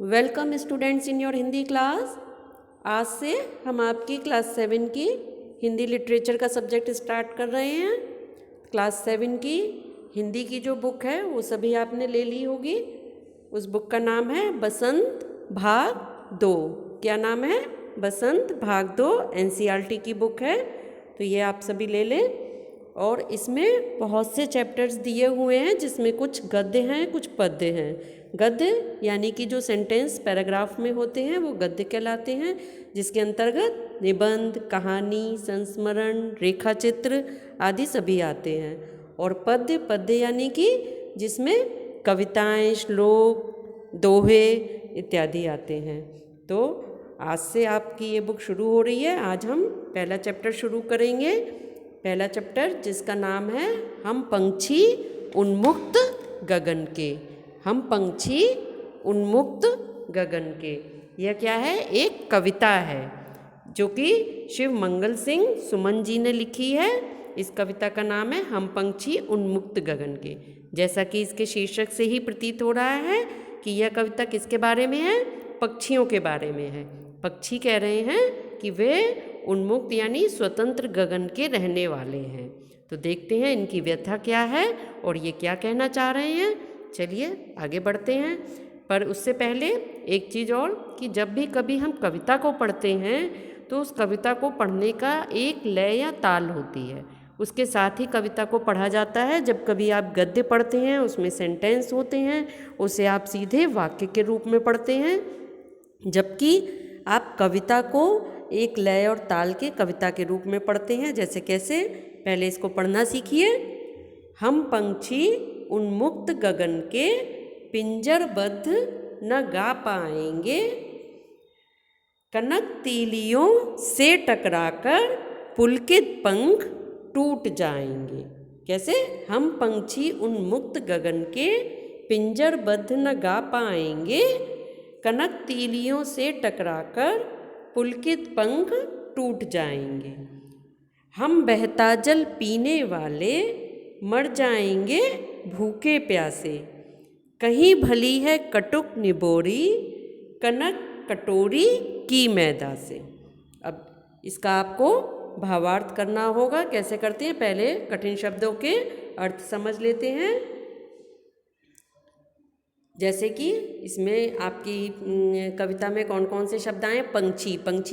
Welcome students in your Hindi class. आज से हम आपकी क्लास 7 की हिंदी लिटरेचर का सब्जेक्ट स्टार्ट कर रहे हैं। क्लास 7 की हिंदी की जो बुक है वो सभी आपने ले ली होगी। उस बुक का नाम है बसंत भाग 2। क्या नाम है? बसंत भाग 2 एनसीईआरटी की बुक है, तो ये आप सभी ले लें। और इसमें बहुत से चैप्टर्स दिए हुए हैं जिसमें कुछ गद्य हैं कुछ पद्य हैं। गद्य यानी कि जो सेंटेंस पैराग्राफ में होते हैं वो गद्य कहलाते हैं, जिसके अंतर्गत निबंध, कहानी, संस्मरण, रेखाचित्र आदि सभी आते हैं। और पद्य यानी कि जिसमें कविताएं, श्लोक, दोहे इत्यादि आते हैं। तो आज से आपकी ये बुक शुरू हो रही है। आज हम पहला चैप्टर शुरू करेंगे। पहला चैप्टर जिसका नाम है हम पंछी उन्मुक्त गगन के। हम पंछी उन्मुक्त गगन के। यह क्या है? एक कविता है जो कि शिव मंगल सिंह सुमन जी ने लिखी है। इस कविता का नाम है हम पंछी उन्मुक्त गगन के। जैसा कि इसके शीर्षक से ही प्रतीत हो रहा है कि यह कविता किसके बारे में है? पक्षियों के बारे में है। पक्षी कह रहे हैं कि वे उन्मुक्त यानी स्वतंत्र गगन के रहने वाले हैं। तो देखते हैं इनकी व्यथा क्या है और ये क्या कहना चाह रहे हैं। चलिए आगे बढ़ते हैं। पर उससे पहले एक चीज़ और कि जब भी कभी हम कविता को पढ़ते हैं तो उस कविता को पढ़ने का एक लय या ताल होती है, उसके साथ ही कविता को पढ़ा जाता है। जब कभी आप गद्य पढ़ते हैं उसमें सेंटेंस होते हैं, उसे आप सीधे वाक्य के रूप में पढ़ते हैं, जबकि आप कविता को एक लय और ताल के कविता के रूप में पढ़ते हैं। जैसे कैसे? पहले इसको पढ़ना सीखिए। हम पंछी उन्मुक्त गगन के पिंजरबद्ध न गा पाएंगे, कनक तीलियों से टकराकर पुलकित पंख टूट जाएंगे। कैसे? हम पंछी उन्मुक्त गगन के पिंजरबद्ध न गा पाएंगे, कनक तीलियों से टकराकर पुलकित पंख टूट जाएंगे। हम बहता जल पीने वाले मर जाएंगे भूखे प्यासे, कहीं भली है कटुक निबोरी कनक कटोरी की मैदा से। अब इसका आपको भावार्थ करना होगा। कैसे करते हैं? पहले कठिन शब्दों के अर्थ समझ लेते हैं। जैसे कि इसमें आपकी कविता में कौन कौन से शब्द आए? पंछी। पंछी